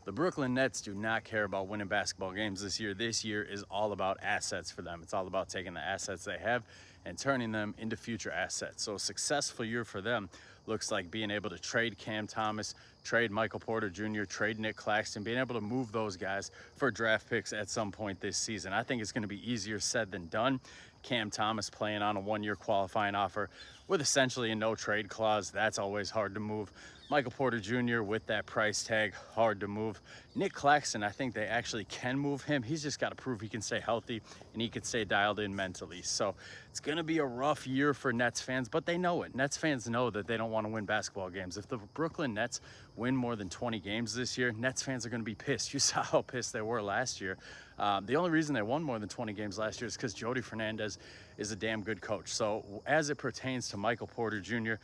The Brooklyn Nets do not care about winning basketball games this year. This year is all about assets for them. It's all about taking the assets they have and turning them into future assets. So a successful year for them looks like being able to trade Cam Thomas, trade Michael Porter Jr., trade Nick Claxton, being able to move those guys for draft picks at some point this season. I think it's going to be easier said than done. Cam Thomas playing on a one-year qualifying offer with essentially a no trade clause. That's always hard to move. Michael Porter Jr. with that price tag, hard to move. Nick Claxton, I think they actually can move him. He's just got to prove he can stay healthy and he can stay dialed in mentally. So it's going to be a rough year for Nets fans, but they know it. Nets fans know that they don't want to win basketball games. If the Brooklyn Nets win more than 20 games this year, Nets fans are going to be pissed. You saw how pissed they were last year. The only reason they won more than 20 games last year is because Jody Fernandez is a damn good coach. So as it pertains to Michael Porter Jr.,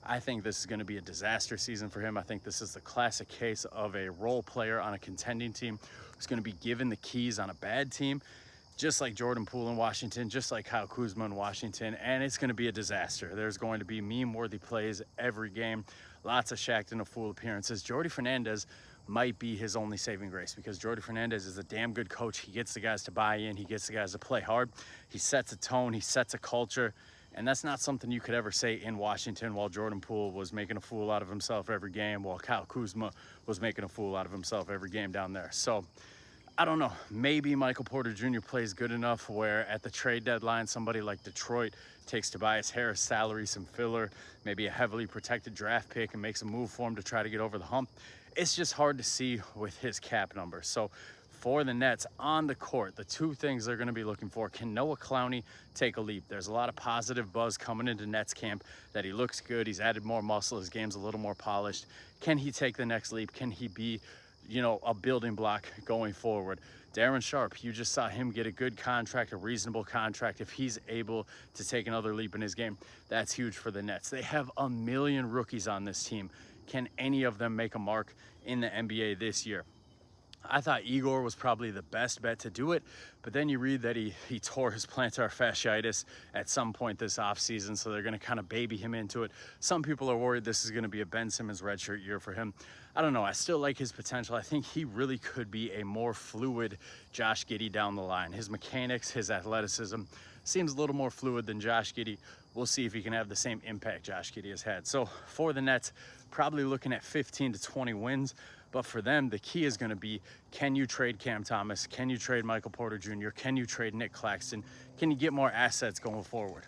I think this is going to be a disaster season for him. I think this is the classic case of a role player on a contending team who's going to be given the keys on a bad team, just like Jordan Poole in Washington, just like Kyle Kuzma in Washington, and it's going to be a disaster. There's going to be meme-worthy plays every game, lots of Shaq and a fool appearances. Jordy Fernandez might be his only saving grace because Jordy Fernandez is a damn good coach. He gets the guys to buy in. He gets the guys to play hard. He sets a tone. He sets a culture. And that's not something you could ever say in Washington while Jordan Poole was making a fool out of himself every game, while Kyle Kuzma was making a fool out of himself every game down there. So I don't know, maybe Michael Porter Jr. plays good enough where at the trade deadline, somebody like Detroit takes Tobias Harris' salary, some filler, maybe a heavily protected draft pick and makes a move for him to try to get over the hump. It's just hard to see with his cap number. So for the Nets on the court, the two things they're going to be looking for: can Noah Clowney take a leap? There's a lot of positive buzz coming into Nets camp that he looks good. He's added more muscle. His game's a little more polished. Can he take the next leap? Can he be, a building block going forward? Darren Sharp, you just saw him get a good contract, a reasonable contract. If he's able to take another leap in his game, that's huge for the Nets. They have a million rookies on this team. Can any of them make a mark in the NBA this year? I thought Igor was probably the best bet to do it, but then you read that he tore his plantar fasciitis at some point this offseason, so they're going to kind of baby him into it. Some people are worried this is going to be a Ben Simmons redshirt year for him. I don't know. I still like his potential. I think he really could be a more fluid Josh Giddey down the line. His mechanics, his athleticism seems a little more fluid than Josh Giddey. We'll see if he can have the same impact Josh Giddey has had. So for the Nets, probably looking at 15 to 20 wins. But for them, the key is going to be, can you trade Cam Thomas? Can you trade Michael Porter Jr.? Can you trade Nick Claxton? Can you get more assets going forward?